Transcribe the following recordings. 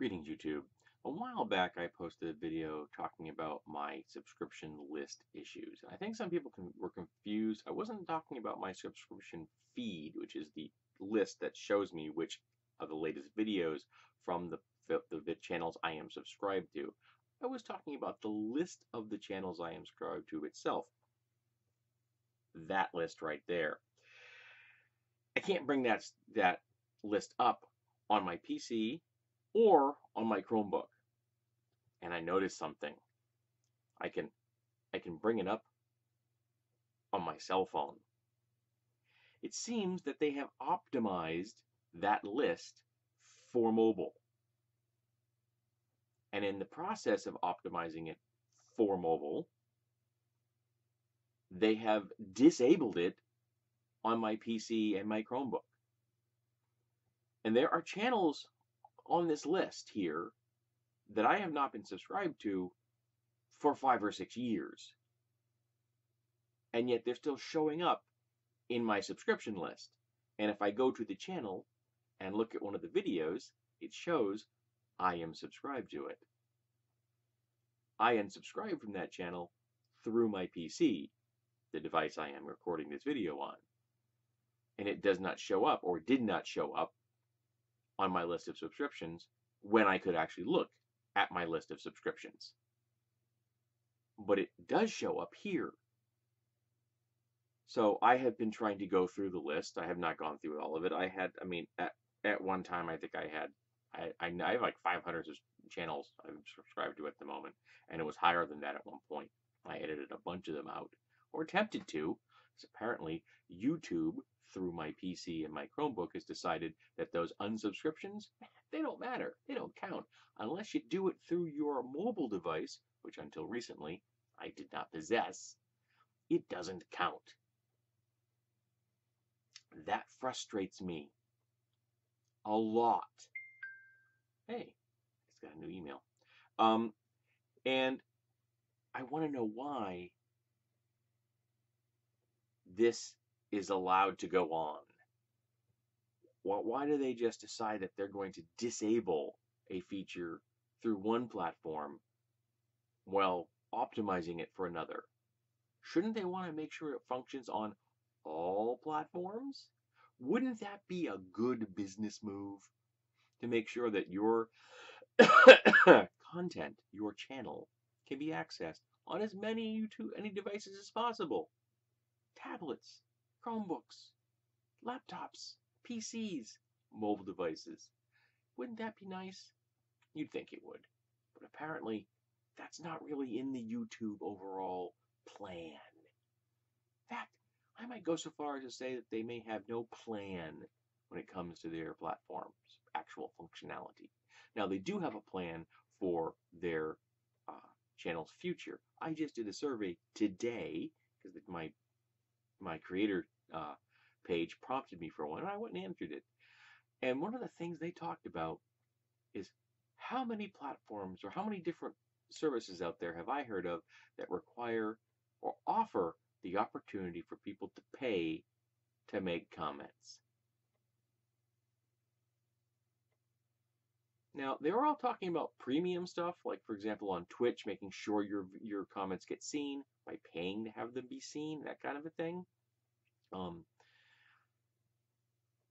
Greetings, YouTube. A while back, I posted a video talking about my subscription list issues. And I think some people were confused. I wasn't talking about my subscription feed, which is the list that shows me which of the latest videos from the channels I am subscribed to. I was talking about the list of the channels I am subscribed to itself. That list right there. I can't bring that list up on my PC or on my Chromebook. And I noticed something. I can bring it up on my cell phone. It seems that they have optimized that list for mobile. And in the process of optimizing it for mobile, they have disabled it on my PC and my Chromebook. And there are channels on this list here that I have not been subscribed to for 5 or 6 years. And yet they're still showing up in my subscription list. And if I go to the channel and look at one of the videos, it shows I am subscribed to it. I unsubscribed from that channel through my PC, the device I am recording this video on. And it does not show up, or did not show up, on my list of subscriptions when I could actually look at my list of subscriptions. But it does show up here. So I have been trying to go through the list. I have not gone through all of it. At one time, I think I have like 500 channels I'm subscribed to at the moment, and it was higher than that at one point. I edited a bunch of them out, or attempted to. So apparently, YouTube, through my PC and my Chromebook, has decided that those unsubscriptions, they don't matter. They don't count. Unless you do it through your mobile device, which until recently I did not possess, it doesn't count. That frustrates me a lot. Hey, it's got a new email. And I want to know why this is allowed to go on. Why do they just decide that they're going to disable a feature through one platform while optimizing it for another? Shouldn't they want to make sure it functions on all platforms? Wouldn't that be a good business move to make sure that your content, your channel, can be accessed on as many devices as possible? Tablets, Chromebooks, laptops, PCs, mobile devices. Wouldn't that be nice? You'd think it would. But apparently, that's not really in the YouTube overall plan. In fact, I might go so far as to say that they may have no plan when it comes to their platform's actual functionality. Now, they do have a plan for their channel's future. I just did a survey today because my creator page prompted me for one, and I went and answered it. And one of the things they talked about is how many platforms or how many different services out there have I heard of that require or offer the opportunity for people to pay to make comments. Now, they were all talking about premium stuff, like, for example, on Twitch, making sure your comments get seen by paying to have them be seen, that kind of a thing.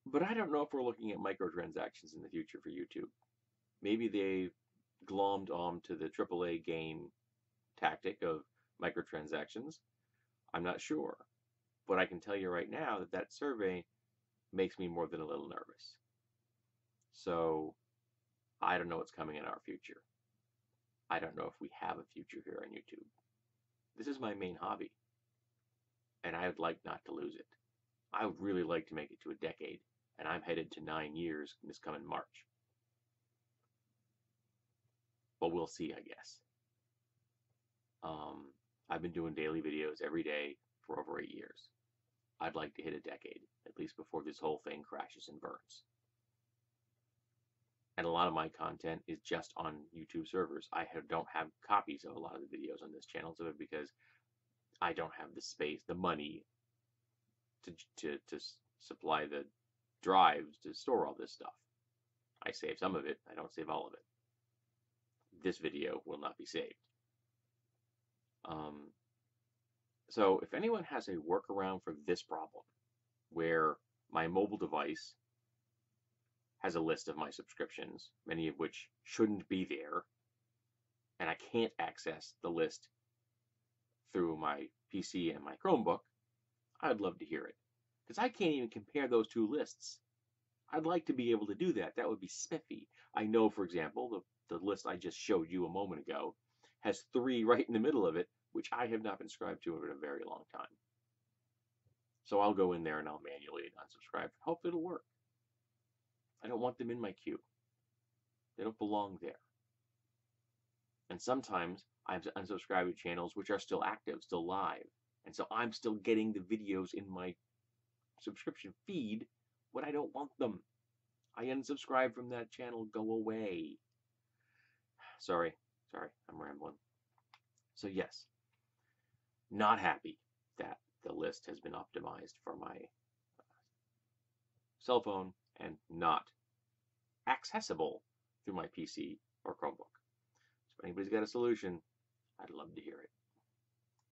But I don't know if we're looking at microtransactions in the future for YouTube. Maybe they've glommed onto the AAA game tactic of microtransactions. I'm not sure. But I can tell you right now that that survey makes me more than a little nervous. So I don't know what's coming in our future. I don't know if we have a future here on YouTube. This is my main hobby, and I would like not to lose it. I would really like to make it to a decade, and I'm headed to 9 years this coming March. But we'll see, I guess. I've been doing daily videos every day for over 8 years. I'd like to hit a decade, at least before this whole thing crashes and burns. And a lot of my content is just on YouTube servers. I don't have copies of a lot of the videos on this channel because I don't have the space, the money to supply the drives to store all this stuff. I save some of it. I don't save all of it. this video will not be saved. So if anyone has a workaround for this problem, where my mobile device has a list of my subscriptions, many of which shouldn't be there, and I can't access the list through my PC and my Chromebook, I'd love to hear it. Because I can't even compare those two lists. I'd like to be able to do that. That would be spiffy. I know, for example, the list I just showed you a moment ago has 3 right in the middle of it, which I have not been subscribed to in a very long time. So I'll go in there and I'll manually unsubscribe. Hope it'll work. I don't want them in my queue. They don't belong there. And sometimes I unsubscribe to channels which are still active, still live. And so I'm still getting the videos in my subscription feed when I don't want them. I unsubscribe from that channel. Go away. Sorry, I'm rambling. So yes, not happy that the list has been optimized for my cell phone and not accessible through my PC or Chromebook. So if anybody's got a solution, I'd love to hear it.